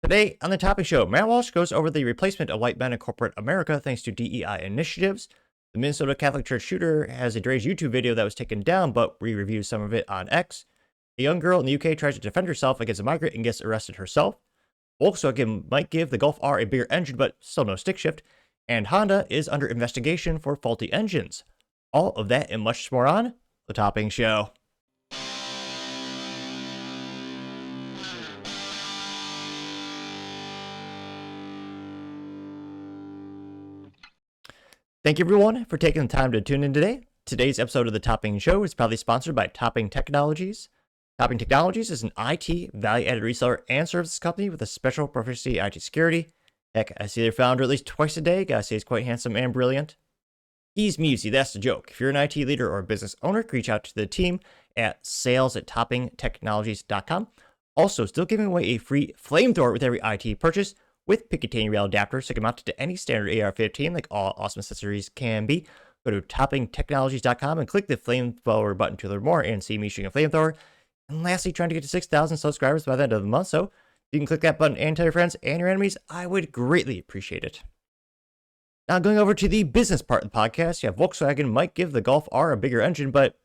Today on the Topping Show, Matt Walsh goes over the replacement of white men in corporate America thanks to DEI initiatives. The Minnesota Catholic Church shooter has a deranged YouTube video that was taken down, but we reviewed some of it on X. A young girl in the UK tries to defend herself against a migrant and gets arrested herself. Volkswagen might give the Golf R a bigger engine, but still no stick shift. And Honda is under investigation for faulty engines. All of that and much more on the Topping Show. Thank you everyone for taking the time to tune in today. Today's episode of the Topping Show is proudly sponsored by Topping Technologies. Topping Technologies is an IT value-added reseller and services company with a special proficiency in IT security. Heck, I see their founder at least twice a day. Gotta say he's quite handsome and brilliant. He's Musey, that's the joke. If you're an IT leader or a business owner, reach out to the team at sales@toppingtechnologies.com. Also, still giving away a free flamethrower with every IT purchase, with Picatinny rail adapter, so you can mount it to any standard AR-15, like all awesome accessories can be. Go to toppingtechnologies.com and click the flamethrower button to learn more and see me shooting a flamethrower. And lastly, trying to get to 6,000 subscribers by the end of the month, so if you can click that button and tell your friends and your enemies, I would greatly appreciate it. Now, going over to the business part of the podcast, you have Volkswagen might give the Golf R a bigger engine, but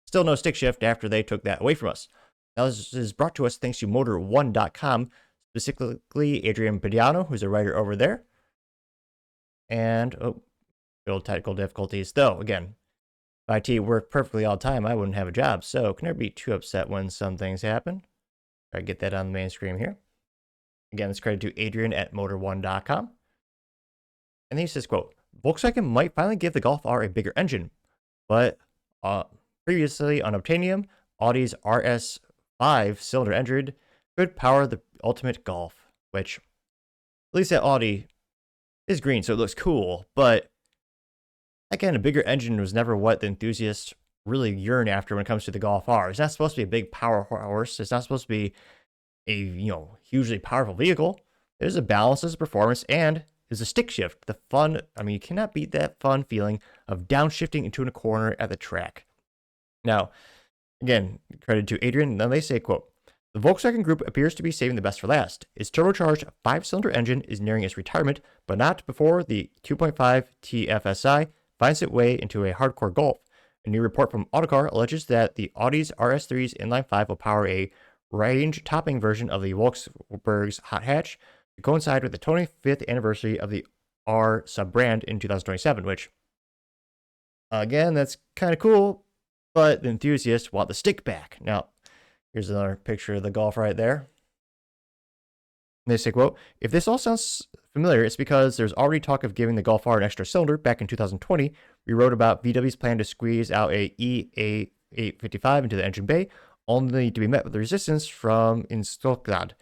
still no stick shift after they took that away from us. Now, this is brought to us thanks to Motor1.com. Specifically, Adrian Padiano, who's a writer over there. And, little technical difficulties. Though, again, if IT worked perfectly all the time, I wouldn't have a job. So, can never be too upset when some things happen. Try to get that on the main screen here. Again, it's credit to Adrian at Motor1.com. And then he says, quote, Volkswagen might finally give the Golf R a bigger engine, but previously on Obtanium, Audi's RS5 cylinder engine could power the ultimate Golf, which, at least that Audi is green, so it looks cool, but again, a bigger engine was never what the enthusiasts really yearn after when it comes to the Golf R. It's not supposed to be a big power horse. It's not supposed to be a, hugely powerful vehicle. There's a balance, there's a performance, and there's a stick shift. The fun, you cannot beat that fun feeling of downshifting into a corner at the track. Now, again, credit to Adrian. Now they say, quote, the Volkswagen Group appears to be saving the best for last. Its turbocharged 5-cylinder engine is nearing its retirement, but not before the 2.5 TFSI finds its way into a hardcore Golf. A new report from Autocar alleges that the Audi's RS3's inline-5 will power a range-topping version of the Volkswagen's hot hatch to coincide with the 25th anniversary of the R sub-brand in 2027, which, again, that's kind of cool, but the enthusiasts want the stick back. Now, here's another picture of the Golf right there. And they say, quote, if this all sounds familiar, it's because there's already talk of giving the Golf R an extra cylinder. Back in 2020, we wrote about VW's plan to squeeze out a EA855 into the engine bay, only to be met with resistance from in Stuttgart.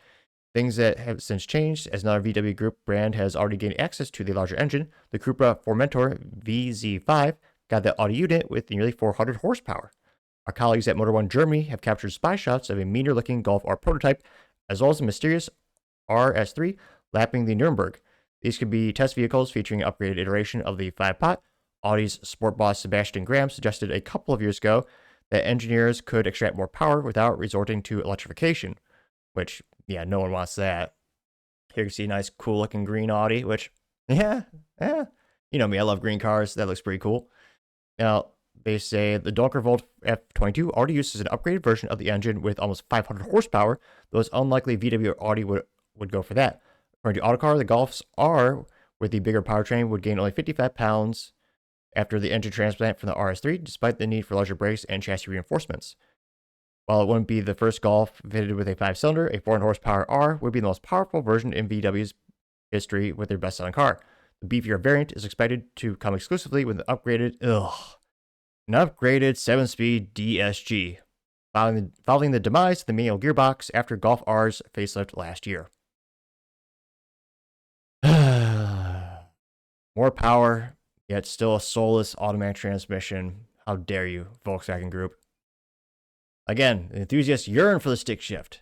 Things that have since changed, as another VW Group brand has already gained access to the larger engine. The Cupra Formentor VZ5 got the Audi unit with nearly 400 horsepower. Our colleagues at Motor One Germany have captured spy shots of a meaner-looking Golf R prototype, as well as the mysterious RS3 lapping the Nuremberg. These could be test vehicles featuring an upgraded iteration of the 5-pot. Audi's sport boss Sebastian Graham suggested a couple of years ago that engineers could extract more power without resorting to electrification, which, yeah, no one wants that. Here you can see a nice, cool-looking green Audi, which, yeah, you know me, I love green cars. That looks pretty cool. Now, they say the Dunkervolt F22 already uses an upgraded version of the engine with almost 500 horsepower, though it's unlikely VW or Audi would go for that. According to Autocar, the Golfs R with the bigger powertrain would gain only 55 pounds after the engine transplant from the RS3, despite the need for larger brakes and chassis reinforcements. While it wouldn't be the first Golf fitted with a 5-cylinder, a 400 horsepower R would be the most powerful version in VW's history with their best-selling car. The beefier variant is expected to come exclusively with an upgraded 7-speed DSG, following the demise of the manual gearbox after Golf R's facelift last year. More power, yet still a soulless automatic transmission. How dare you, Volkswagen Group. Again, the enthusiasts yearn for the stick shift.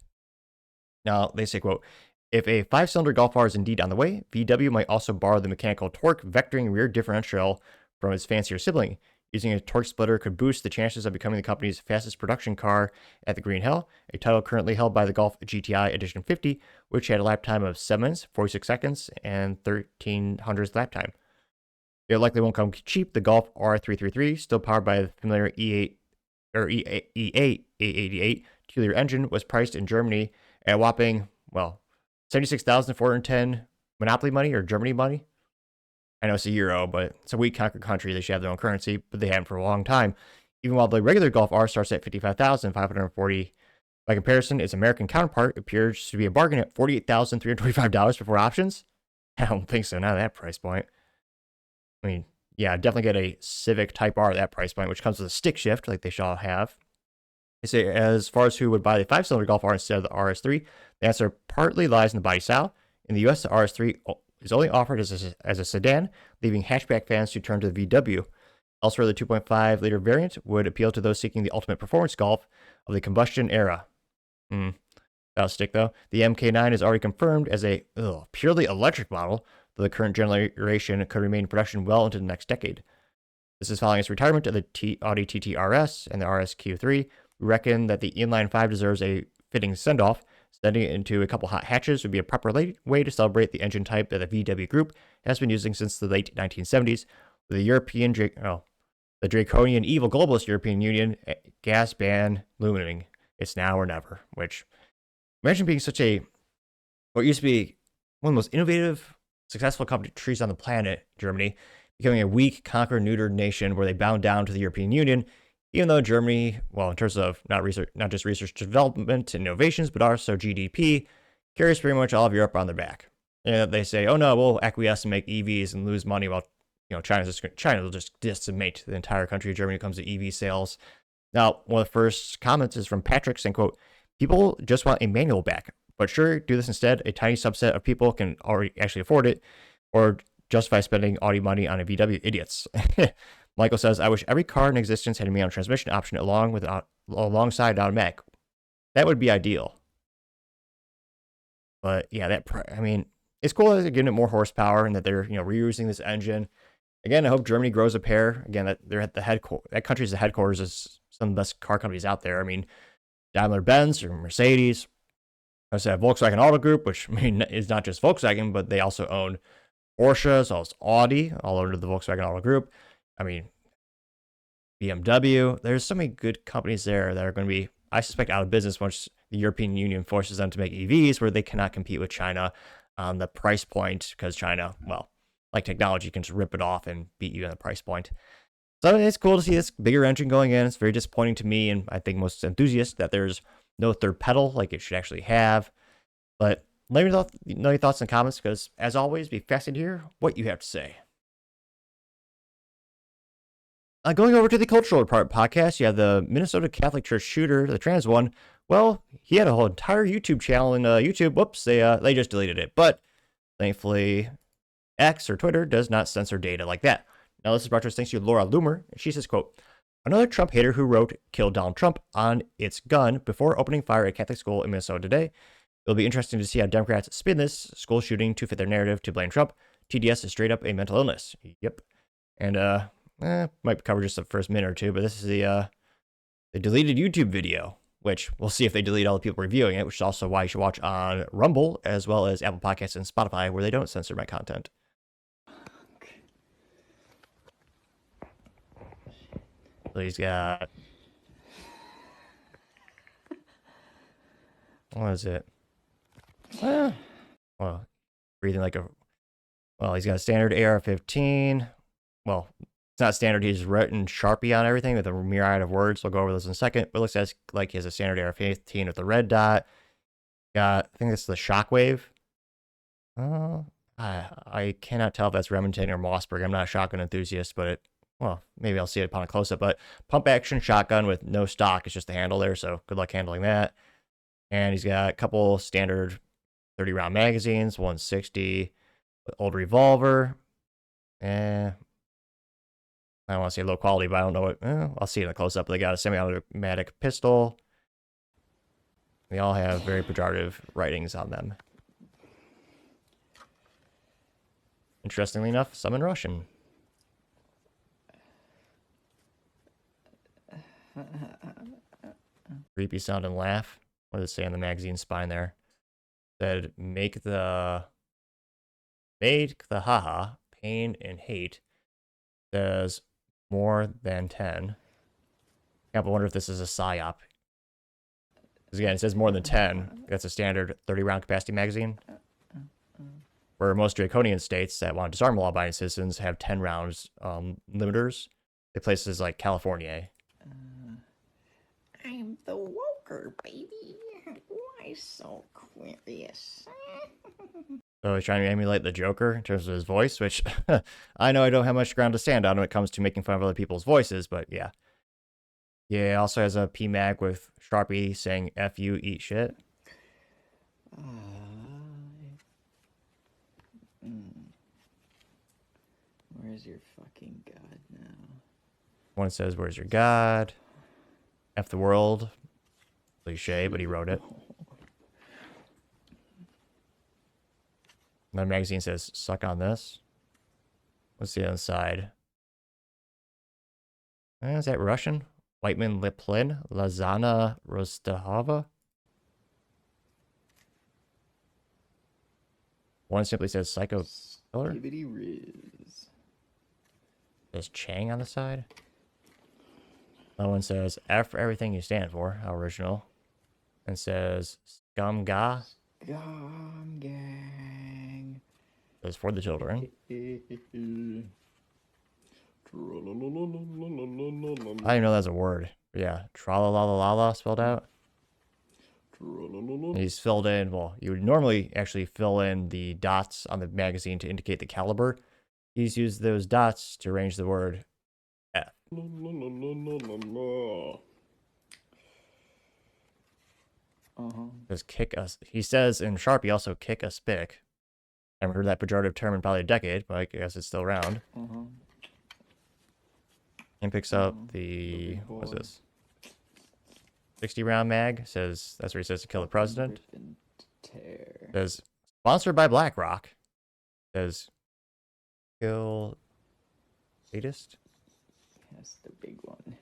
Now, they say, quote, if a 5-cylinder Golf R is indeed on the way, VW might also borrow the mechanical torque vectoring rear differential from its fancier sibling. Using a torque splitter could boost the chances of becoming the company's fastest production car at the Green Hell, a title currently held by the Golf GTI Edition 50, which had a lap time of 7 minutes, 46 seconds, and 1300th lap time. It likely won't come cheap. The Golf R333, still powered by the familiar E8 or E8 888 2-liter engine, was priced in Germany at a whopping, well, 76,410 Monopoly money or Germany money. I know it's a euro, but it's a weak conquered country. They should have their own currency, but they haven't for a long time. Even while the regular Golf R starts at 55,540. By comparison, its American counterpart appears to be a bargain at $48,325 before options. I don't think so, not at that price point. I mean, yeah, definitely get a Civic Type R at that price point, which comes with a stick shift like they should all have. They say as far as who would buy the 5-cylinder Golf R instead of the RS3, the answer partly lies in the body style. In the US, the RS3 is only offered as a sedan, leaving hatchback fans to turn to the VW. Elsewhere, the 2.5-liter variant would appeal to those seeking the ultimate performance Golf of the combustion era. That'll stick, though. The MK9 is already confirmed as a purely electric model, though the current generation could remain in production well into the next decade. This is following its retirement of the Audi TT RS and the RS Q3. We reckon that the inline 5 deserves a fitting send-off. Sending it into a couple hot hatches would be a proper way to celebrate the engine type that the VW Group has been using since the late 1970s, with the draconian evil globalist European Union gas ban looming. It's now or never, which, imagine being what used to be one of the most innovative, successful countries on the planet, Germany, becoming a weak, conquered, neutered nation where they bound down to the European Union, even though Germany, well, in terms of not just research development and innovations, but also GDP, carries pretty much all of Europe on their back. And they say, oh no, we'll acquiesce and make EVs and lose money while China will just decimate the entire country of Germany when it comes to EV sales. Now, one of the first comments is from Patrick saying, quote, people just want a manual back, but sure, do this instead. A tiny subset of people can already actually afford it or justify spending Audi money on a VW. Idiots. Michael says, I wish every car in existence had a manual transmission option alongside automatic. That would be ideal. But yeah, it's cool that they're giving it more horsepower and that they're reusing this engine. Again, I hope Germany grows a pair. Again, that they're at the headquarters. That country's the headquarters of some of the best car companies out there. I mean, Daimler-Benz or Mercedes. I said Volkswagen Auto Group, which is not just Volkswagen, but they also own Porsche, as well as Audi, all under the Volkswagen Auto Group. I mean, BMW. There's so many good companies there that are going to be, I suspect, out of business once the European Union forces them to make EVs, where they cannot compete with China on the price point, because China, well, like technology, can just rip it off and beat you on the price point. So it's cool to see this bigger engine going in. It's very disappointing to me, and I think most enthusiasts, that there's no third pedal like it should actually have. But let me know your thoughts in the comments, because as always, be fascinated to hear what you have to say. Going over to the cultural part podcast, you have the Minnesota Catholic Church shooter, the trans one. Well, he had a whole entire YouTube channel in YouTube. Whoops, they just deleted it. But thankfully, X or Twitter does not censor data like that. Now, this is brought to us thanks to Laura Loomer. She says, quote, another Trump hater who wrote, kill Donald Trump on its gun before opening fire at a Catholic school in Minnesota today. It'll be interesting to see how Democrats spin this school shooting to fit their narrative to blame Trump. TDS is straight up a mental illness. Yep. And, might cover just the first minute or two, but this is the deleted YouTube video, which we'll see if they delete all the people reviewing it, which is also why you should watch on Rumble, as well as Apple Podcasts and Spotify, where they don't censor my content. So he's got... What is it? Well, breathing like a... Well, he's got a standard AR-15. Well, it's not standard. He's written Sharpie on everything with a myriad of words. We'll go over those in a second. But it looks like he has a standard AR-15 with the red dot. Got, I think that's the Shockwave. I cannot tell if that's Remington or Mossberg. I'm not a shotgun enthusiast, but maybe I'll see it upon a close-up. But pump action shotgun with no stock. It's just the handle there, so good luck handling that. And he's got a couple standard 30-round magazines, 160, old revolver. I don't want to say low quality, but I don't know what. I'll see it in a close-up. They got a semi-automatic pistol. They all have very pejorative writings on them. Interestingly enough, some in Russian. Creepy sound and laugh. What does it say on the magazine spine there? Said make the haha pain and hate. Says more than 10. Yeah, but I wonder if this is a psyop. Because again, it says more than 10. That's a standard 30-round capacity magazine. Where most draconian states that want to disarm law-abiding citizens have 10 rounds limiters. In places like California. I'm the woker, baby. Why so curious? So he's trying to emulate the Joker in terms of his voice, which I know I don't have much ground to stand on when it comes to making fun of other people's voices, but yeah. Yeah, it also has a PMAG with Sharpie saying F you, eat shit. Where's your fucking god now? One says, where's your god? F the world. Cliche, but he wrote it. Another magazine says, suck on this. What's the other side? Is that Russian? Whiteman Liplin, Lazana Rostahova. One simply says Psycho Killer. There's Chang on the side. That one says F for everything you stand for. How original. And says Scum Ga. Scum Gang. Says for the children. I didn't know that's a word. But yeah, tra-la-la-la-la spelled out. And he's filled in, well, you would normally actually fill in the dots on the magazine to indicate the caliber. He's used those dots to arrange the word F. Says kick us. He says in Sharpie also kick a spick. I haven't heard that pejorative term in probably a decade, but I guess it's still around. And picks up the, what's this? 60-round mag. Says, that's where he says to kill the president. Says, sponsored by BlackRock. Says, kill sadist. That's the big one.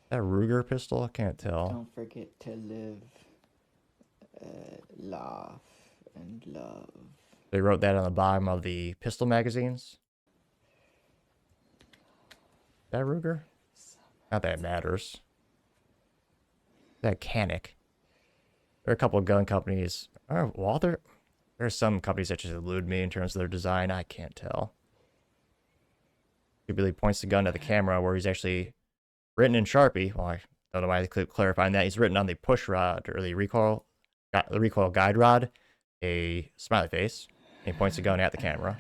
That Ruger pistol? I can't tell. Don't forget to live, laugh, and love. They wrote that on the bottom of the pistol magazines. Is that Ruger? Not that it matters. That Canic. There are a couple of gun companies. Well, there are some companies that just elude me in terms of their design. I can't tell. He really points the gun at the camera where he's actually written in Sharpie. Well, I don't know why they keep clarifying that. He's written on the push rod or the recoil guide rod a smiley face. And he points the gun at the camera.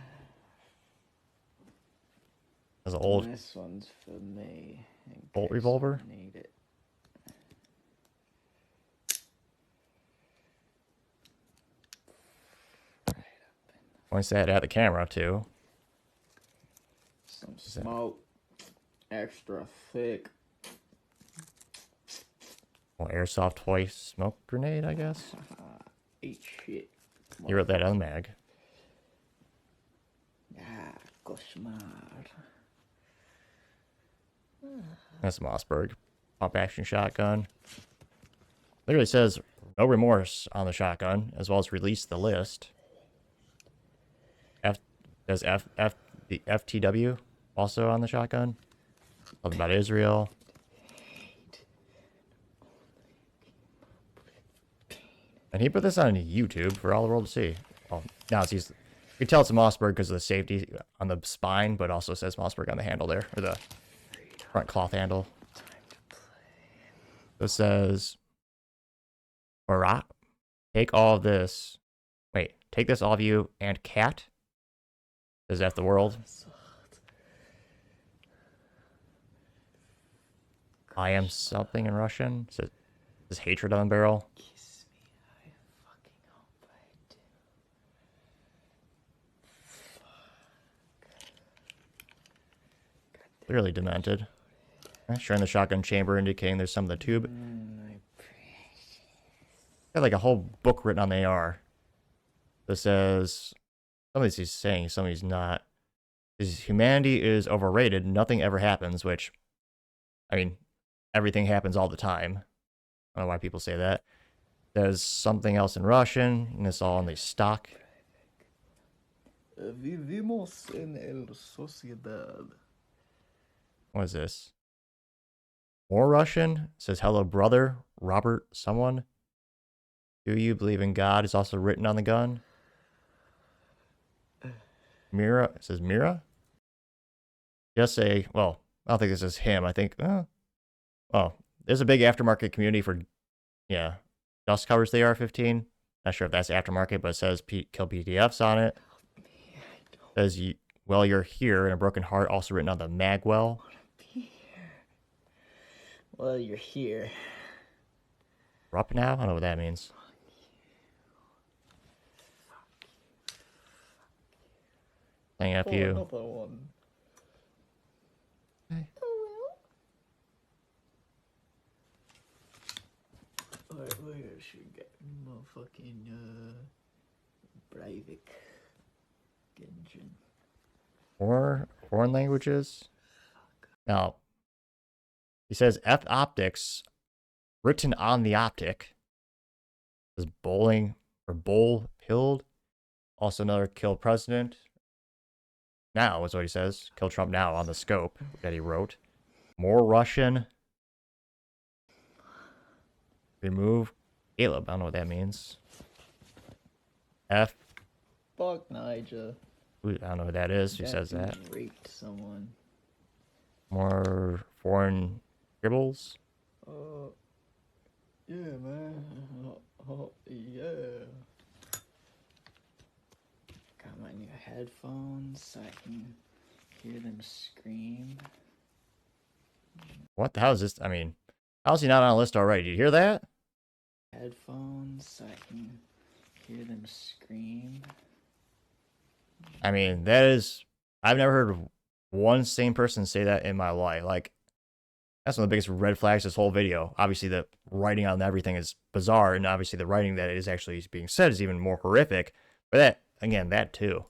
There's an old. This one's for me. Bolt revolver. Need it. Points that at the camera too. Some smoke. Extra thick. Well, airsoft toy smoke grenade, I guess. Eat shit. He wrote that on the mag. Koshmar. That's Mossberg. Pump action shotgun. Literally says no remorse on the shotgun, as well as release the list. The FTW also on the shotgun. Something about Israel. And he put this on YouTube for all the world to see. Well, now you can tell it's a Mossberg because of the safety on the spine, but also says Mossberg on the handle there, or the front cloth handle. This says, Barat, take all of this. Wait, take this, all of you, and cat. Says F the world. I am something in Russian. Says hatred on the barrel. Kiss me. I fucking hope I do. Fuck. Clearly demented. Showing the shotgun chamber, indicating there's some of the tube. Got like a whole book written on the AR. That says, some of these he's saying, some of these not. Humanity is overrated. Nothing ever happens, which, I mean, everything happens all the time. I don't know why people say that. There's something else in Russian, and it's all in the stock. Vivimos en el sociedad. What is this? More Russian? It says, hello, brother, Robert, someone. Do you believe in God is also written on the gun. Mira, it says Mira? Just say, well, I don't think this is him. I think, oh, there's a big aftermarket community for, yeah, dust covers the AR-15. Not sure if that's aftermarket, but it says kill PDFs on it. It says, well, you're here, and a broken heart, also written on the magwell. Well, you're here. We're up now? I don't know what that means. Playing up you. Another one. Okay. Where should we get motherfucking Breivik engine? More foreign languages. Now, he says F optics written on the optic. It says bowling or bowl pilled. Also another kill president. Now is what he says. Kill Trump now on the scope that he wrote. More Russian. Remove Caleb. I don't know what that means. F. Fuck Niger. I don't know what that is. Who says that? Raped someone. More foreign dribbles. Yeah, man. Yeah. Got my new headphones so I can hear them scream. What the hell is this? I mean, how's he not on a list already? Did you hear that? Headphones so I can hear them scream. I mean, that is, I've never heard of one sane person say that in my life. Like, that's one of the biggest red flags this whole video. Obviously, the writing on everything is bizarre, and obviously the writing that is actually being said is even more horrific. But that, again, that too.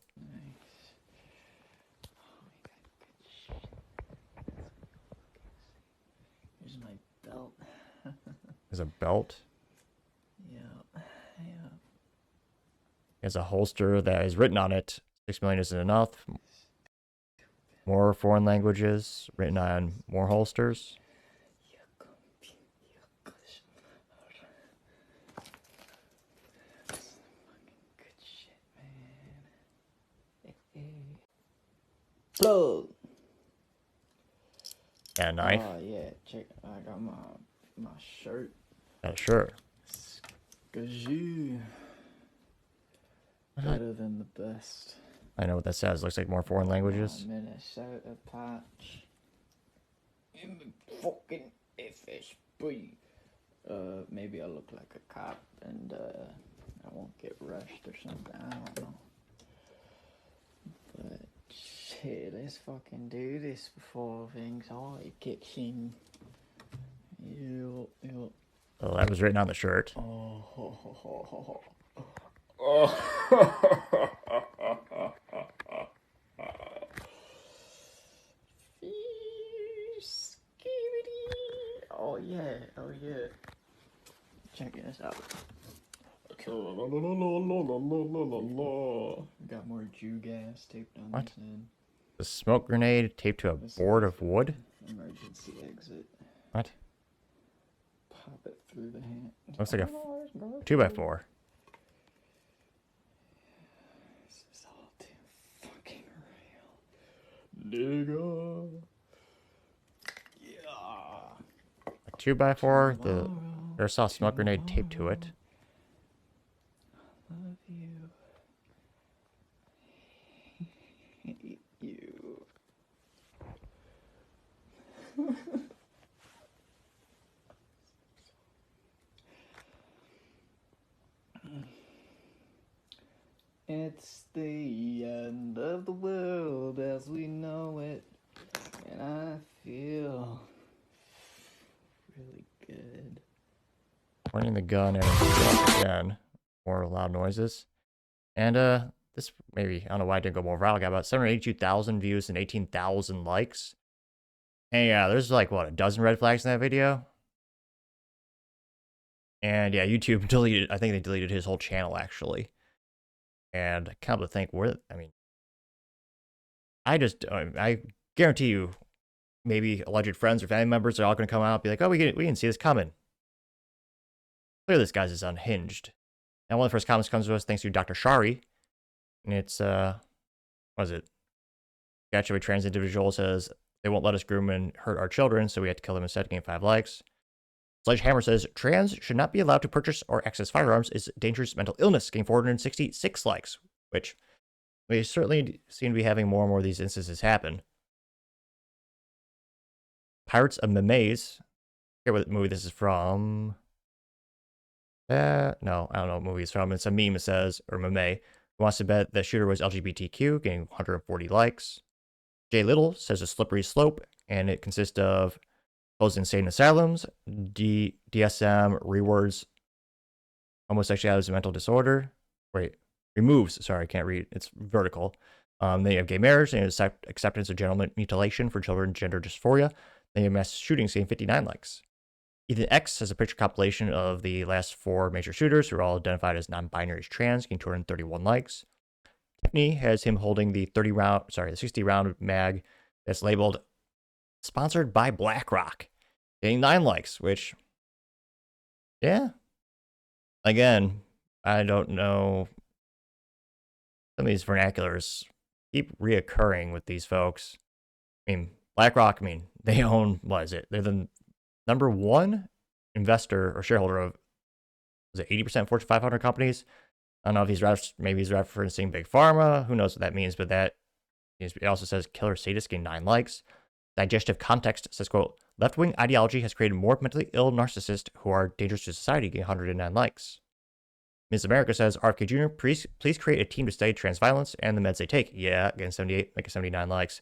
Here's my belt. There's a belt. Yeah. There's a holster that is written on it. 6 million isn't enough. More foreign languages written on more holsters. Good shit, man. Plug. And a knife. Oh yeah, check. I got my shirt. Got a shirt. Gazoo. Better than the best. I know what that says. Looks like more foreign languages. Minnesota patch. In the fucking FSB. Maybe I look like a cop and I won't get rushed or something. I don't know. But shit, let's fucking do this before things all kicks in. Yo. Oh, that was written on the shirt. Oh yeah. Check this out. Got more Jew gas taped on What? this end. The smoke grenade taped to a board of wood. Emergency exit. What? Pop it through the hand. Looks like a 2x4. This is all too fucking real. Nigga. Yeah. A 2x4. The airsoft smoke grenade taped to it. Love you. Hate you. It's the end of the world as we know it, and I feel really good. Pointing the gun and again. More loud noises. And this maybe, I don't know why it didn't go more viral. Got about 782,000 views and 18,000 likes. And yeah, there's like, what, a dozen red flags in that video? And yeah, YouTube deleted, I think they deleted his whole channel, actually. And I come to think, I mean, I guarantee you, maybe alleged friends or family members are all going to come out and be like, oh, we didn't see this coming. Clearly, this guy's is unhinged. And one of the first comments comes to us thanks to Dr. Shari. And it's, what is it? Actually, a trans individual says, they won't let us groom and hurt our children, so we had to kill them instead, gain 5 likes. Sledgehammer says, trans should not be allowed to purchase or access firearms is dangerous mental illness, gain 466 likes, which we certainly seem to be having more and more of these instances happen. Pirates of Memes, I forget what movie this is from. No, I don't know what movie it's from. It's a meme, it says, or meme, who wants to bet the shooter was LGBTQ, getting 140 likes. Jay Little says a slippery slope, and it consists of closed insane asylums, DSM rewards homosexuality as a mental disorder. Sorry, I can't read. It's vertical. Then you have gay marriage, and acceptance of genital mutilation for children, gender dysphoria. Then you have mass shootings, getting 59 likes. Ethan X has a picture compilation of the last 4 major shooters who are all identified as non-binary as trans, getting 231 likes. Tiffany has him holding the 60 round mag that's labeled sponsored by BlackRock, getting 9 likes, which, yeah. Again, I don't know. Some of these vernaculars keep reoccurring with these folks. I mean, BlackRock, they own, what is it? They're the number 1 investor or shareholder of, was it 80% Fortune 500 companies? I don't know if he's referencing Big Pharma. Who knows what that means, but it also says killer sadist getting 9 likes. Digestive Context says, quote, left-wing ideology has created more mentally ill narcissists who are dangerous to society, getting 109 likes. Ms. America says, RFK Jr., please create a team to study trans violence and the meds they take. Yeah, getting 79 likes.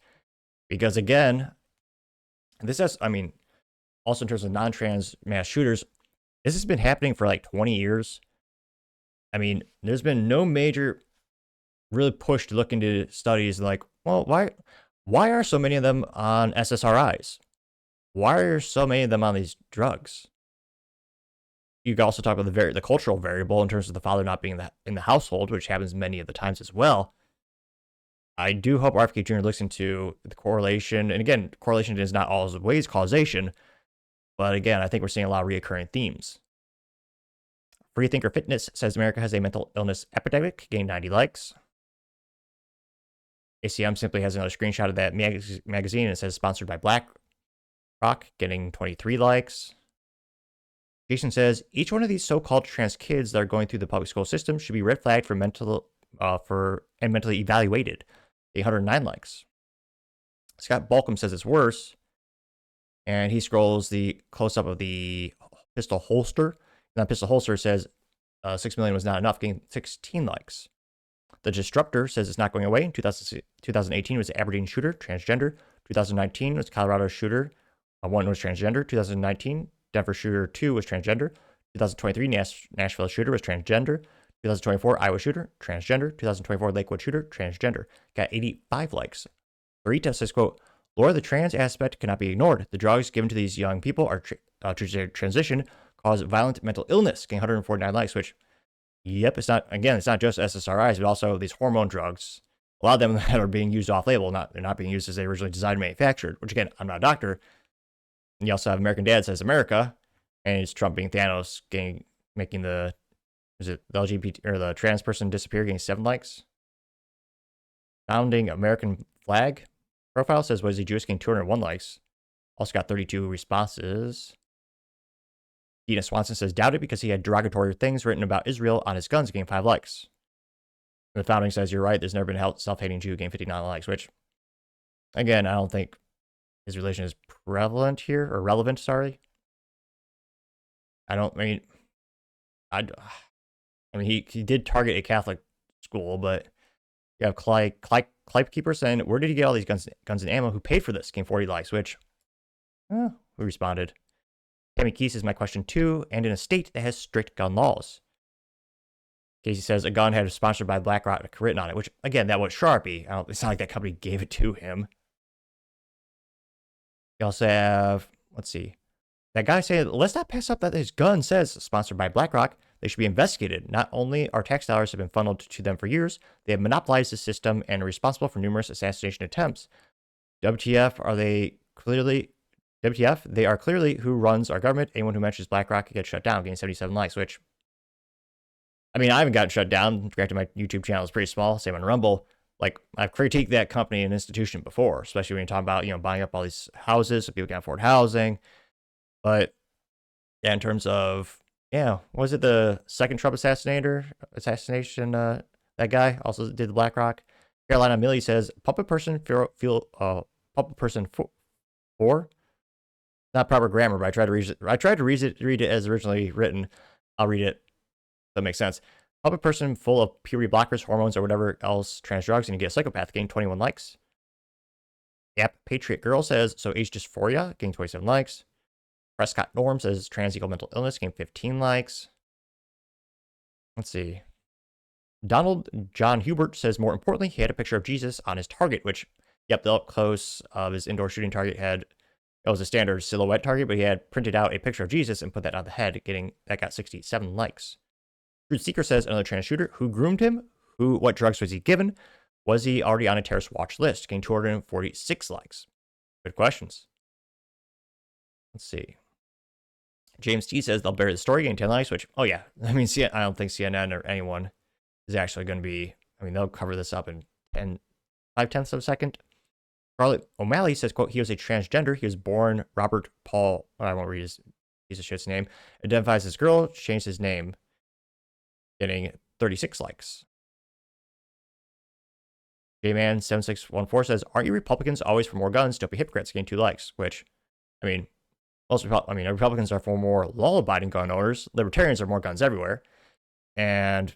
Because again, this has, also in terms of non-trans mass shooters, this has been happening for like 20 years. There's been no major really push to look into studies like, well, why are so many of them on SSRIs? Why are so many of them on these drugs? You can also talk about the cultural variable in terms of the father not being in the household, which happens many of the times as well. I do hope RFK Jr. looks into the correlation. And again, correlation is not always causation. But again, I think we're seeing a lot of reoccurring themes. Freethinker Fitness says America has a mental illness epidemic, gained 90 likes. ACM simply has another screenshot of that magazine and it says sponsored by BlackRock, getting 23 likes. Jason says each one of these so-called trans kids that are going through the public school system should be red flagged for mentally evaluated. 109 likes. Scott Balcom says it's worse, and he scrolls the close-up of the pistol holster. And that pistol holster says 6 million was not enough, getting 16 likes. The Disruptor says it's not going away. 2018 was Aberdeen shooter, transgender. 2019 was Colorado shooter, 1 was transgender. 2019, Denver shooter 2 was transgender. 2023, Nashville shooter was transgender. 2024, Iowa shooter, transgender. 2024, Lakewood shooter, transgender. Got 85 likes. Larita says, quote, Laura, the trans aspect cannot be ignored. The drugs given to these young people are transition cause violent mental illness, getting 149 likes, which, yep, it's not just SSRIs, but also these hormone drugs. A lot of them that are being used off-label, they're not being used as they originally designed and manufactured, which again, I'm not a doctor. And you also have American Dad Says America, and it's Trump being Thanos, making the LGBT or the trans person disappear, getting 7 likes. Founding American Flag profile says, was he Jewish, getting 201 likes. Also got 32 responses. Dina Swanson says, doubt it because he had derogatory things written about Israel on his guns, getting 5 likes. And the founding says, you're right, there's never been a self-hating Jew, getting 59 likes, which, again, I don't think his religion is prevalent here, or relevant, sorry. He did target a Catholic school, but you have Clipe Keeper saying, where did he get all these guns and ammo? Who paid for this? Getting 40 likes, which, we responded. Tammy Key says, my question too, and in a state that has strict gun laws. Casey says, a gun had sponsored by BlackRock written on it, which, again, that was Sharpie. It's not like that company gave it to him. You also have, let's see, that guy saying, let's not pass up that his gun says, sponsored by BlackRock, they should be investigated. Not only our tax dollars have been funneled to them for years, they have monopolized the system and are responsible for numerous assassination attempts. WTF, are they clearly, WTF, they are clearly who runs our government. Anyone who mentions BlackRock gets shut down, getting 77 likes, which, I mean, I haven't gotten shut down. Granted, my YouTube channel is pretty small, same on Rumble. Like, I've critiqued that company and institution before, especially when you talk about, buying up all these houses so people can afford housing. But, yeah, in terms of, was it the second Trump assassination, that guy also did the BlackRock? Carolina Millie says, puppet person puppet person four? Not proper grammar, but I tried to read it as originally written. I'll read it. That makes sense. Puppet person full of puberty blockers, hormones, or whatever else, trans drugs, and you get a psychopath, getting 21 likes. Yep. Patriot Girl says, so age dysphoria, getting 27 likes. Prescott Norm says, trans equal mental illness, getting 15 likes. Let's see. Donald John Hubert says, more importantly, he had a picture of Jesus on his target, which, the up close of his indoor shooting target it was a standard silhouette target, but he had printed out a picture of Jesus and put that on the head, that got 67 likes. Truth Seeker says, another trans shooter. Who groomed him? What drugs was he given? Was he already on a terrorist watch list? Getting 246 likes. Good questions. Let's see. James T says, they'll bury the story, getting 10 likes, which, I mean, I don't think CNN or anyone is actually going to be, they'll cover this up in 5/10 of a second. Charlotte O'Malley says, quote, he was a transgender. He was born Robert Paul, I won't read his piece of shit's name, identifies as girl, changed his name, getting 36 likes. J-Man7614 says, aren't you Republicans always for more guns? Don't be hypocrites, getting 2 likes, which, Republicans are for more law-abiding gun owners. Libertarians are more guns everywhere. And,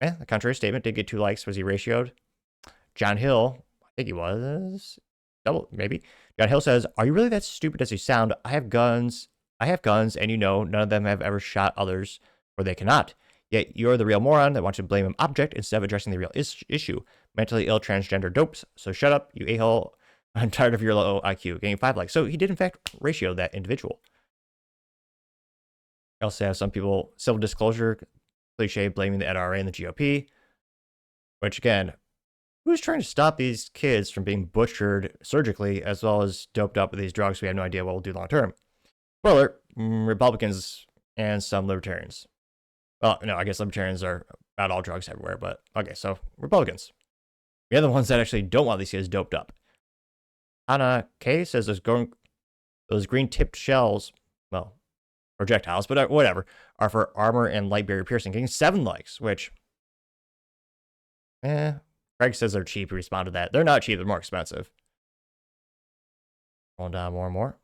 the contrary statement did get 2 likes. Was he ratioed? John Hill, I think he was double, maybe. John Hill says, are you really that stupid as you sound? I have guns, and none of them have ever shot others, or they cannot. Yet you're the real moron that wants to blame an object instead of addressing the real issue. Mentally ill transgender dopes. So shut up, you a-hole. I'm tired of your low IQ. Getting 5 likes. So he did, in fact, ratio that individual. I also have some people, civil disclosure, cliche, blaming the NRA and the GOP. Which, again, who's trying to stop these kids from being butchered surgically as well as doped up with these drugs? We have no idea what we'll do long term. Spoiler, Republicans and some libertarians. Well, no, I guess libertarians are about all drugs everywhere, but okay, so Republicans. We are the ones that actually don't want these kids doped up. Anna K says those green tipped shells, well, projectiles, but whatever, are for armor and light barrier piercing, getting 7 likes, which, Craig says they're cheap. He responded to that. They're not cheap, they're more expensive. Going down more and more.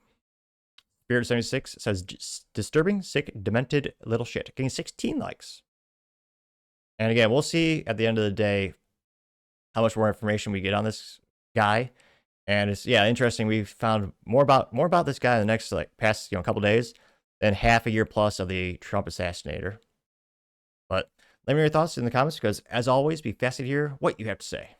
Spirit76 says, disturbing, sick, demented little shit, getting 16 likes. And again, we'll see at the end of the day how much more information we get on this guy. And it's, interesting. We've found more about this guy in the next, past, couple days than half a year plus of the Trump assassinator. But let me know your thoughts in the comments, because as always, be fascinated to hear what you have to say.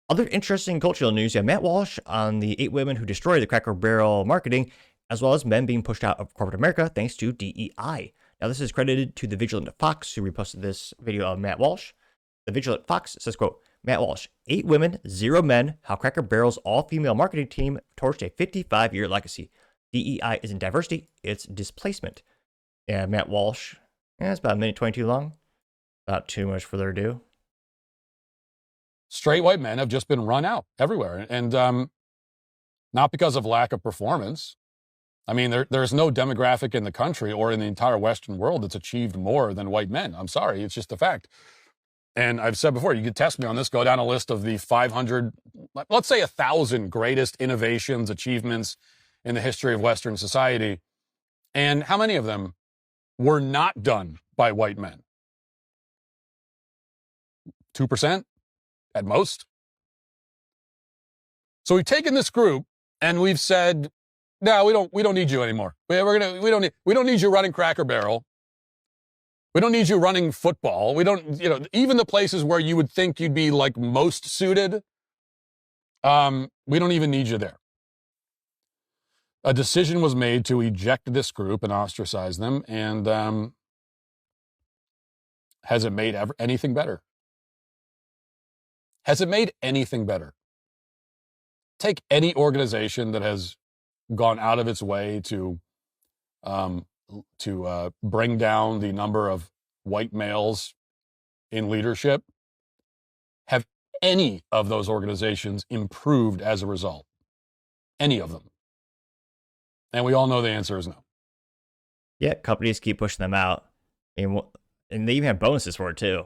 Other interesting cultural news, you have Matt Walsh on the 8 women who destroyed the Cracker Barrel marketing, as well as men being pushed out of corporate America thanks to DEI. Now, this is credited to the Vigilant Fox, who reposted this video of Matt Walsh. The Vigilant Fox says, quote, Matt Walsh, 8 women, 0 men, how Cracker Barrel's all-female marketing team torched a 55-year legacy. DEI isn't diversity, it's displacement. Yeah, Matt Walsh, it's about 1:22 long. Not too much further ado. Straight white men have just been run out everywhere. And not because of lack of performance. I mean, there's no demographic in the country or in the entire Western world that's achieved more than white men. I'm sorry, it's just a fact. And I've said before, you could test me on this, go down a list of the 500, let's say 1,000 greatest innovations, achievements in the history of Western society. And how many of them were not done by white men? 2%? At most. So we've taken this group and we've said, no, we don't need you anymore. We don't need you running Cracker Barrel. We don't need you running football. We don't, even the places where you would think you'd be most suited, We don't even need you there. A decision was made to eject this group and ostracize them. And has it made anything better? Has it made anything better? Take any organization that has gone out of its way to bring down the number of white males in leadership. Have any of those organizations improved as a result? Any of them? And we all know the answer is no. Yeah, companies keep pushing them out. And they even have bonuses for it too.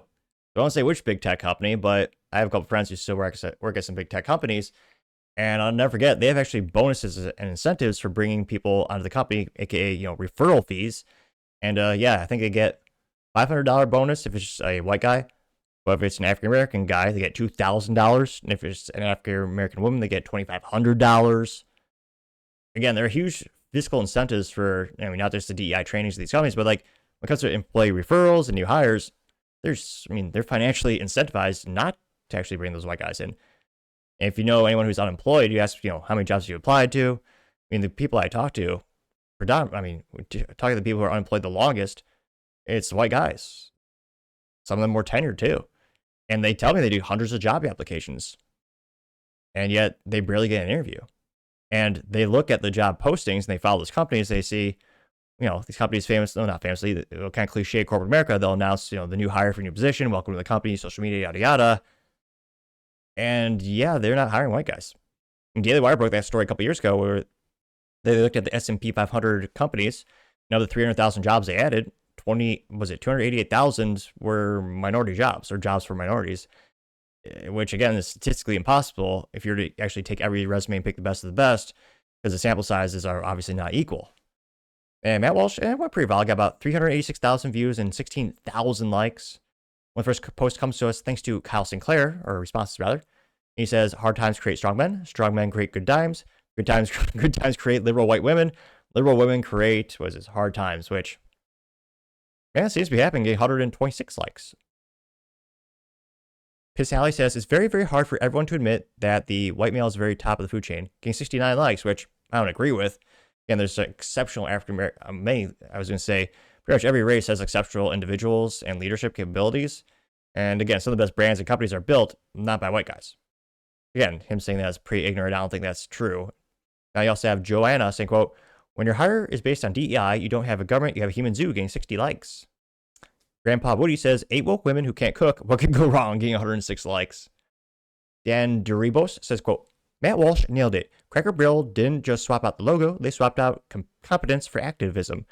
I won't say which big tech company, but I have a couple friends who still work at some big tech companies. And I'll never forget, they have actually bonuses and incentives for bringing people onto the company, aka referral fees. And I think they get $500 bonus if it's just a white guy. But if it's an African American guy, they get $2,000. And if it's an African American woman, they get $2,500. Again, there are huge fiscal incentives for, not just the DEI trainings of these companies, but like when it comes to employee referrals and new hires, they're financially incentivized not to actually bring those white guys in. And if you know anyone who's unemployed, you ask, how many jobs you applied to. The people I talk to, talking to the people who are unemployed the longest, it's white guys. Some of them more tenured too. And they tell me they do hundreds of job applications. And yet they barely get an interview. And they look at the job postings and they follow those companies. They see, these companies not famously, kind of cliche corporate America, they'll announce, the new hire for a new position, welcome to the company, social media, yada, yada. And they're not hiring white guys. And Daily Wire broke that story a couple years ago where they looked at the S&P 500 companies. Now the 300,000 jobs they added, 288,000 were minority jobs or jobs for minorities, which again is statistically impossible if you're to actually take every resume and pick the best of the best, because the sample sizes are obviously not equal. And Matt Walsh, went pretty viral, got about 386,000 views and 16,000 likes. When the first post comes to us, thanks to Kyle Sinclair, or responses rather, he says, hard times create strong men create good times create liberal white women create, hard times, which, seems to be happening, getting 126 likes. Piss Alley says, it's very, very hard for everyone to admit that the white male is very top of the food chain, getting 69 likes, which I don't agree with. Again, there's exceptional African American, I was going to say, pretty much every race has exceptional individuals and leadership capabilities. And again, some of the best brands and companies are built not by white guys. Again, him saying that is pretty ignorant. I don't think that's true. Now you also have Joanna saying, quote, when your hire is based on DEI, you don't have a government, you have a human zoo, getting 60 likes. Grandpa Woody says, 8 woke women who can't cook, what could go wrong, getting 106 likes. Dan Duribos says, quote, Matt Walsh nailed it. Cracker Barrel didn't just swap out the logo, they swapped out competence for activism.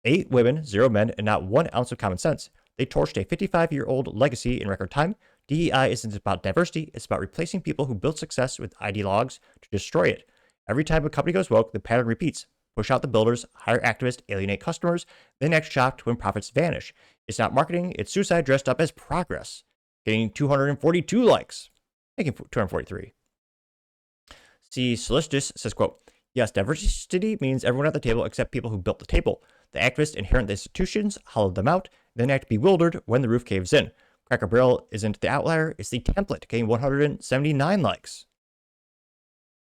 8 women, 0 men, and not 1 ounce of common sense. They torched a 55-year-old legacy in record time. DEI isn't about diversity, it's about replacing people who build success with ideologues to destroy it. Every time a company goes woke, the pattern repeats. Push out the builders, hire activists, alienate customers, then act shocked when profits vanish. It's not marketing, it's suicide dressed up as progress. Getting 242 likes. Making 243. C. Solicitous says, quote, yes, diversity means everyone at the table except people who built the table. The activists inherit the institutions, hollow them out, then act bewildered when the roof caves in. Cracker Barrel isn't the outlier, it's the template, getting 179 likes.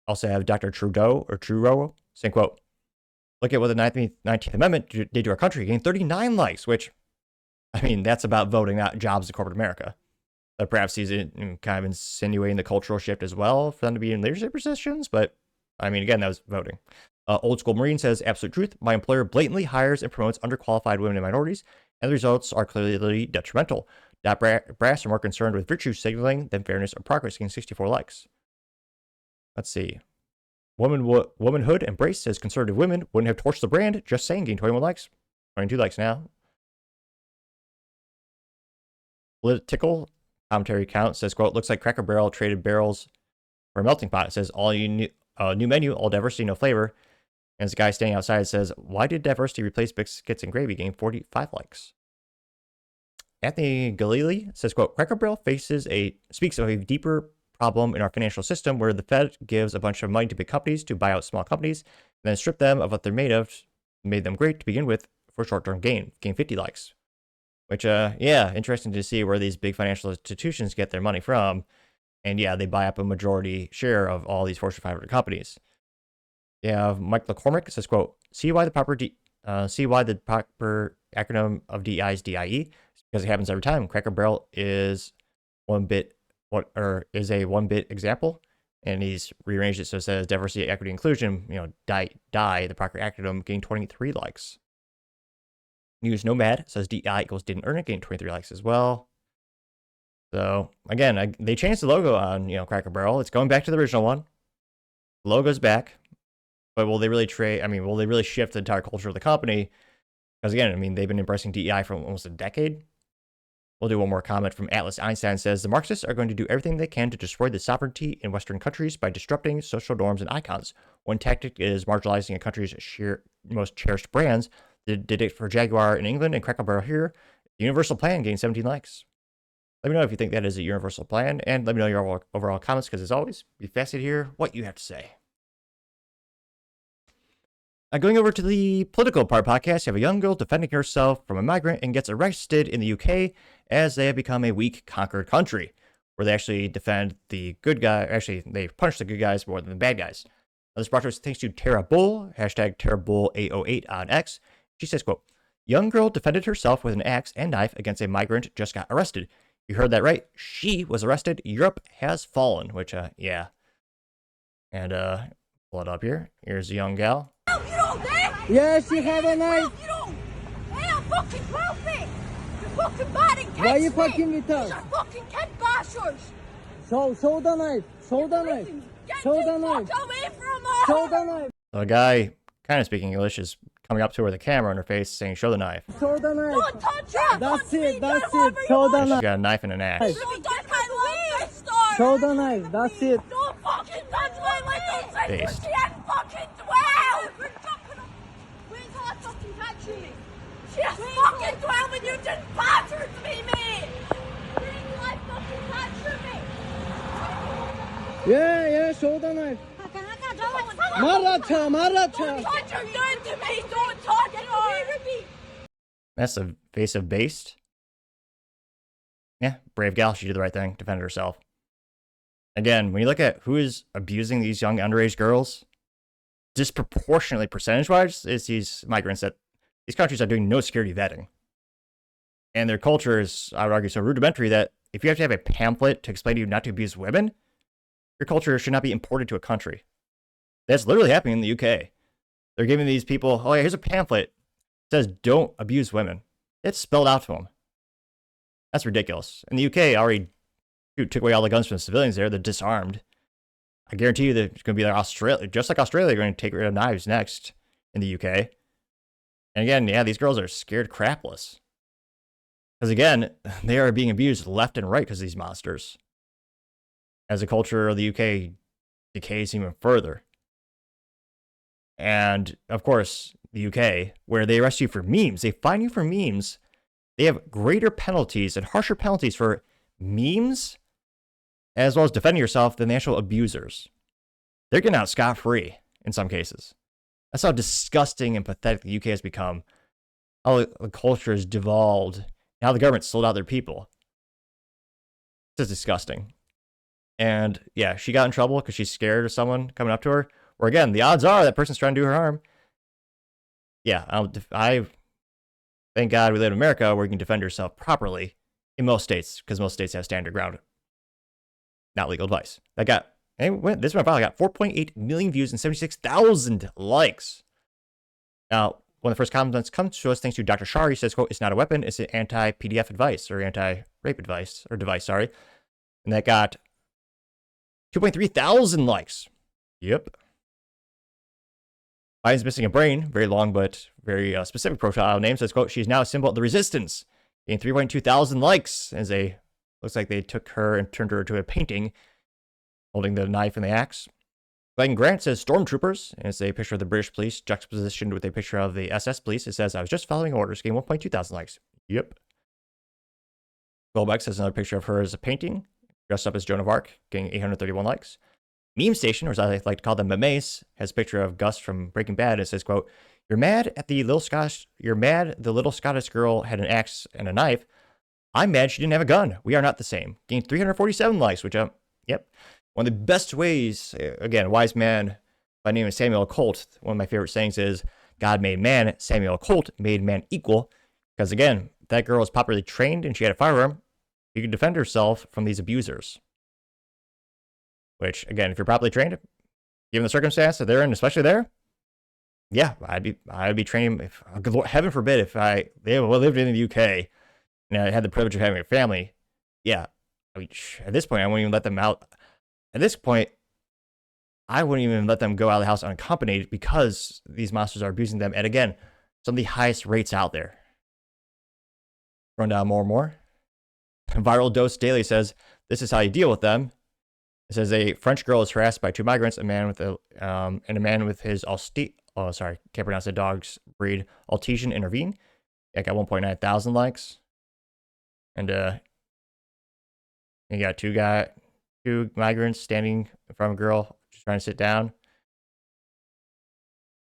Also have Dr. Trudeau saying, quote, look at what the 19th Amendment did to our country, getting 39 likes, which, that's about voting, not jobs in corporate America. But perhaps he's kind of insinuating the cultural shift as well for them to be in leadership positions. But, again, that was voting. Old School Marine says, absolute truth, my employer blatantly hires and promotes underqualified women and minorities, and the results are clearly detrimental. Brass are more concerned with virtue signaling than fairness or progress, getting 64 likes. Let's see. Womanhood Embrace says conservative women wouldn't have torched the brand. Just saying, getting 21 likes. 22 likes now. Political commentary count says, quote, looks like Cracker Barrel traded barrels for a melting pot. It says, all new menu, all diversity, no flavor. And this guy standing outside says, why did diversity replace biscuits and gravy? Getting 45 likes. Anthony Galili says, quote, Cracker Barrel speaks of a deeper problem in our financial system where the Fed gives a bunch of money to big companies to buy out small companies and then strip them of what they're made of, made them great to begin with for short-term gain. Gain 50 likes. Which, interesting to see where these big financial institutions get their money from. And yeah, they buy up a majority share of all these Fortune 500 companies. You have Mike McCormick says, quote, see why the proper acronym of DEI is DIE? Because it happens every time. Cracker Barrel is a 1-bit example. And he's rearranged it so it says diversity, equity, inclusion, DIE, the proper acronym, getting 23 likes. News Nomad says DEI equals didn't earn it, getting 23 likes as well. So again, they changed the logo on, Cracker Barrel. It's going back to the original one. The logo's back. But will they really will they really shift the entire culture of the company? Because again, they've been embracing DEI for almost a decade. We'll do one more comment from Atlas Einstein. Says the Marxists are going to do everything they can to destroy the sovereignty in Western countries by disrupting social norms and icons. One tactic is marginalizing a country's most cherished brands. Did it for Jaguar in England and Cracker Barrel here. The Universal Plan gained 17 likes. Let me know if you think that is a universal plan, and let me know your overall comments, because as always, be fascinated to hear what you have to say. Going over to the political part podcast, you have a young girl defending herself from a migrant and gets arrested in the UK as they have become a weak, conquered country, where they actually defend the good guy. Actually, they punish the good guys more than the bad guys. Now, this brought to us thanks to Tara Bull, hashtag TaraBull808 on X. She says, quote, young girl defended herself with an axe and knife against a migrant, just got arrested. You heard that right. She was arrested. Europe has fallen, which, yeah. And, pull it up here. Here's a young gal. You don't dare! Yes, you have a knife. You don't! Hey, I'm fucking 12 me! You're fucking bad and Why are you fucking with us? You're fucking kid bashers! Show the knife. Show the knife. Show the knife. Get away from her! Show the knife. So a guy, kind of speaking English, is coming up to her with a camera on her face saying, show the knife. Show the knife. Don't touch her! That's Touch it. me. That's Do it. whatever Show you the want. She's knife. got a knife and an axe. Don't touch my love sister! Show the knife. That's it. Don't fucking touch my little sister! Based. She ain't fucking 12! Wait until I fucking catch you! She's fucking 12 and you just battered me, mate! Wait until I fucking catch you, mate! Yeah, show the knife. Maracha. Don't touch her, you're to me! Don't touch her! That's the face of Based. Yeah, brave gal. She did the right thing. Defended herself. Again, when you look at who is abusing these young underage girls, disproportionately percentage-wise, is these migrants that these countries are doing no security vetting. And their culture is, I would argue, so rudimentary that if you have to have a pamphlet to explain to you not to abuse women, your culture should not be imported to a country. That's literally happening in the UK. They're giving these people, oh yeah, here's a pamphlet. It says don't abuse women. It's spelled out to them. That's ridiculous. In the UK, already took away all the guns from the civilians there. They're disarmed. I guarantee you that it's going to be like Australia. Just like Australia, they're going to take rid of knives next in the UK. And again, yeah, these girls are scared crapless. Because again, they are being abused left and right because of these monsters. As the culture of the UK decays even further. And, of course, the UK, where they arrest you for memes, they fine you for memes. They have greater penalties and harsher penalties for memes, as well as defending yourself, than the actual abusers. They're getting out scot-free in some cases. That's how disgusting and pathetic the UK has become. How the culture has devolved, and how the government sold out their people. It's just disgusting. And yeah, she got in trouble because she's scared of someone coming up to her. Or again, the odds are that person's trying to do her harm. Yeah, I thank God we live in America where you can defend yourself properly in most states, because most states have stand your ground. Not legal advice. This one finally got 4.8 million views and 76,000 likes. Now, one of the first comments comes to us thanks to Dr. Shari. He says, quote, it's not a weapon, it's an anti-PDF advice, or anti-rape advice, or device, sorry. And that got 2.3 thousand likes. Yep. Biden's missing a brain. Very long, but very specific profile name. Says, quote, she's now a symbol of the resistance. Gained 3.2 thousand likes as looks like they took her and turned her into a painting holding the knife and the axe. Glenn Grant says stormtroopers, and it's a picture of the British police juxtapositioned with a picture of the SS police. It says, I was just following orders, gained 1.2 thousand likes. Yep. Goldbeck says another picture of her as a painting, dressed up as Joan of Arc, getting 831 likes. Meme Station, or as I like to call them, memes, has a picture of Gus from Breaking Bad. It says, quote, you're mad the little Scottish girl had an axe and a knife. I'm mad she didn't have a gun. We are not the same. Gained 347 likes, which Yep. One of the best ways, again, a wise man by the name of Samuel Colt, one of my favorite sayings is, God made man, Samuel Colt made man equal. Because again, if that girl was properly trained and she had a firearm, she could defend herself from these abusers. Which, again, if you're properly trained, given the circumstance that they're in, especially there, yeah, I'd be training. If heaven forbid, if I lived in the UK and I had the privilege of having a family, yeah, I mean, at this point, I wouldn't even let them out. At this point, I wouldn't even let them go out of the house unaccompanied because these monsters are abusing them. And again, some of the highest rates out there. Run down more and more. Viral Dose Daily says, this is how you deal with them. It says a French girl is harassed by two migrants, a man with his can't pronounce the dog's breed, Altesian intervene. It got 1.9 thousand likes. And you got two migrants standing in front of a girl just trying to sit down.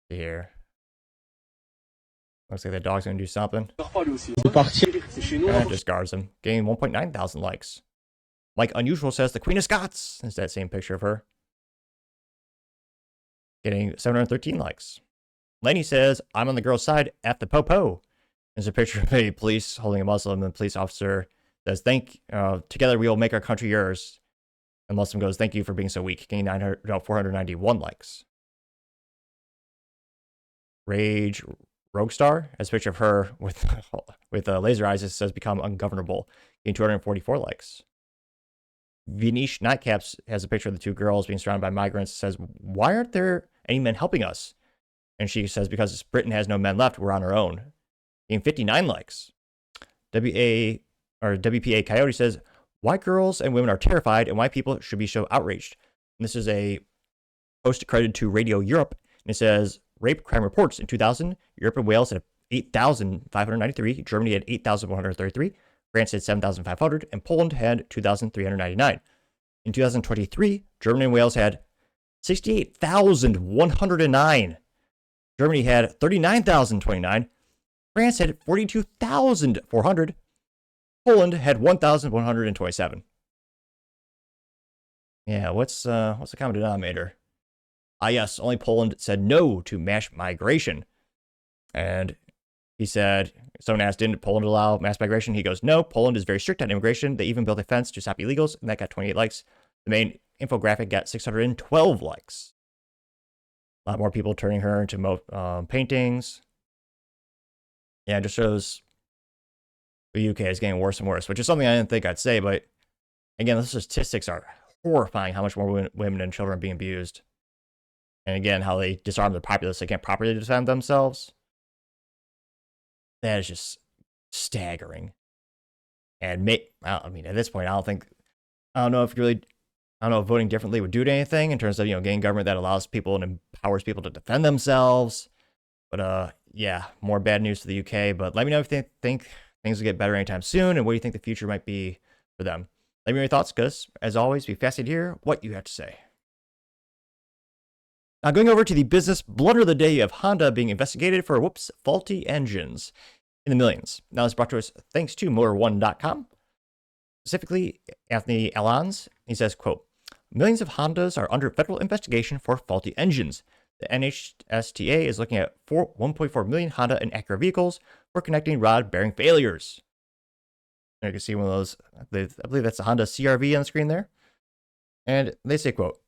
Here. Looks like the dog's gonna do something. That just guards him. Getting 1.9 thousand likes. Mike Unusual says the Queen of Scots. Is that same picture of her. Getting 713 likes. Lenny says, I'm on the girl's side at the po-po. There's a picture of a police holding a Muslim, and the police officer says, together we will make our country yours. And Muslim goes, thank you for being so weak. Getting 491 likes. Rage Roguestar has a picture of her with laser eyes. It says, become ungovernable. Getting 244 likes. Vinish Nightcaps has a picture of the two girls being surrounded by migrants. It says, why aren't there any men helping us? And she says, because Britain has no men left, we're on our own. Getting 59 likes. WPA Coyote says, why girls and women are terrified and why people should be so outraged. And this is a post accredited to Radio Europe. And it says, rape crime reports in 2000, Europe and Wales had 8,593, Germany had 8,133, France had 7,500, and Poland had 2,399. In 2023, Germany and Wales had 68,109. Germany had 39,029. France had 42,400. Poland had 1,127. Yeah, what's the common denominator? Yes, only Poland said no to mass migration. And he said, someone asked, didn't Poland allow mass migration? He goes, no, Poland is very strict on immigration. They even built a fence to stop illegals, and that got 28 likes. The main infographic got 612 likes. A lot more people turning her into paintings. Yeah, it just shows the UK is getting worse and worse, which is something I didn't think I'd say, but again, the statistics are horrifying how much more women and children are being abused. And again, how they disarm the populace, they can't properly defend themselves. That is just staggering. And I mean, at this point, I don't know if voting differently would do anything in terms of, getting government that allows people and empowers people to defend themselves. But yeah, more bad news for the UK. But let me know if you think things will get better anytime soon, and what do you think the future might be for them. Let me know your thoughts, because as always, be fascinated to hear what you have to say. Now, going over to the business blunder of the day of Honda being investigated for, faulty engines in the millions. Now, this is brought to us thanks to Motor1.com. Specifically, Anthony Alans, he says, quote, millions of Hondas are under federal investigation for faulty engines. The NHTSA is looking at 1.4 million Honda and Acura vehicles for connecting rod bearing failures. You can see one of those, I believe that's the Honda CR-V on the screen there. And they say, quote,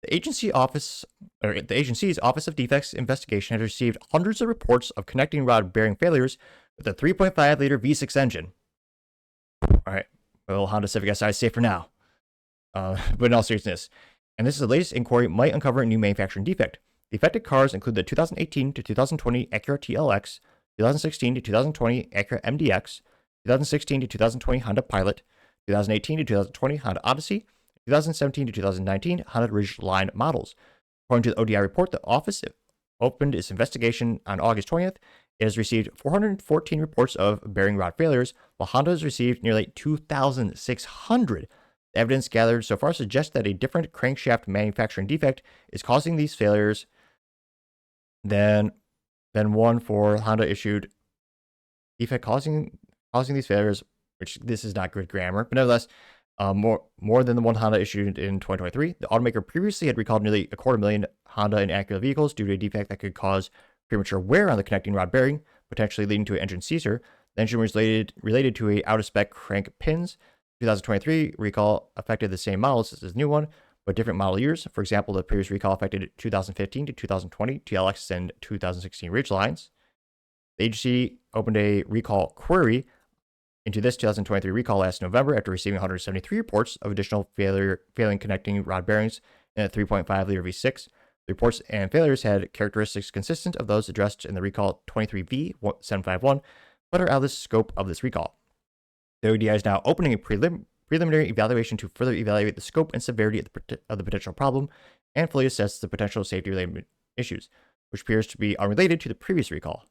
the agency's Office of Defects Investigation has received hundreds of reports of connecting rod bearing failures with a 3.5-liter V6 engine. All right, well, Honda Civic Si is safe for now. But in all seriousness, and this is the latest inquiry, might uncover a new manufacturing defect. The affected cars include the 2018 to 2020 Acura TLX, 2016 to 2020 Acura MDX, 2016 to 2020 Honda Pilot, 2018 to 2020 Honda Odyssey, 2017 to 2019 Honda Ridgeline models. According to the ODI report, the office opened its investigation on August 20th. It has received 414 reports of bearing rod failures, while Honda has received nearly 2,600. The evidence gathered so far suggests that a different crankshaft manufacturing defect is causing these failures than one for Honda issued defect causing these failures, which this is not good grammar, but nevertheless, more than the one Honda issued in 2023. The automaker previously had recalled nearly 250,000 Honda and Acura vehicles due to a defect that could cause premature wear on the connecting rod bearing, potentially leading to an engine seizure. The engine was related to a out-of-spec crank pins. 2023 recall affected the same models as this new one, but different model years. For example, the previous recall affected 2015 to 2020 TLX and 2016 Ridgelines. The agency opened a recall query into this 2023 recall last November after receiving 173 reports of additional failing connecting rod bearings in a 3.5-liter V6. The reports and failures had characteristics consistent of those addressed in the recall 23V751, but are out of the scope of this recall. The OEDI is now opening a preliminary evaluation to further evaluate the scope and severity of the potential problem and fully assess the potential safety-related issues, which appears to be unrelated to the previous recall.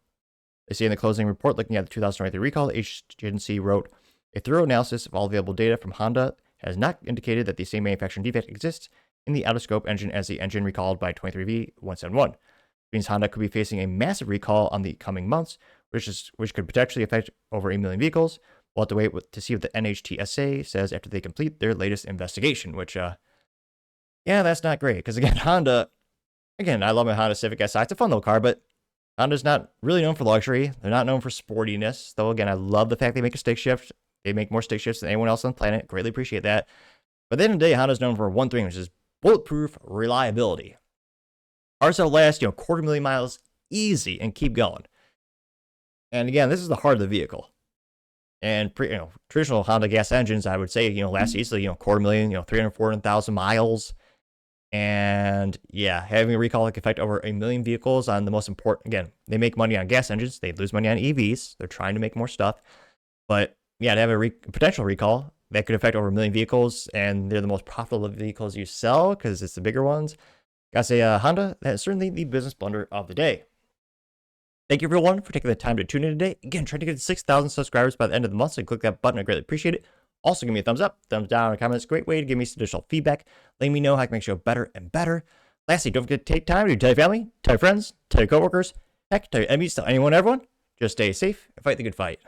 They say in the closing report, looking at the 2023 recall, the agency wrote, a thorough analysis of all available data from Honda has not indicated that the same manufacturing defect exists in the out-of-scope engine as the engine recalled by 23V171. It means Honda could be facing a massive recall on the coming months, which could potentially affect over 1 million vehicles. We'll have to wait to see what the NHTSA says after they complete their latest investigation, which, yeah, that's not great. Because again, Honda, I love my Honda Civic Si. It's a fun little car, but Honda's not really known for luxury. They're not known for sportiness. Though, again, I love the fact they make a stick shift. They make more stick shifts than anyone else on the planet. Greatly appreciate that. But at the end of the day, Honda's known for one thing, which is bulletproof reliability. Ours will last, 250,000 miles easy and keep going. And again, this is the heart of the vehicle. And traditional Honda gas engines, I would say, last easily, 250,000, 340,000 miles. And yeah, having a recall that can affect over 1 million vehicles on the most important, again, they make money on gas engines. They lose money on EVs. They're trying to make more stuff. But yeah, to have a potential recall that could affect over 1 million vehicles, and they're the most profitable vehicles you sell because it's the bigger ones. Gotta say, Honda, that is certainly the business blunder of the day. Thank you, everyone, for taking the time to tune in today. Again, trying to get to 6,000 subscribers by the end of the month, so click that button. I greatly appreciate it. Also, give me a thumbs up, thumbs down, or comments. Great way to give me some additional feedback, letting me know how I can make the show better and better. Lastly, don't forget to take time to tell your family, tell your friends, tell your coworkers, heck, tell your enemies, tell anyone, everyone. Just stay safe and fight the good fight.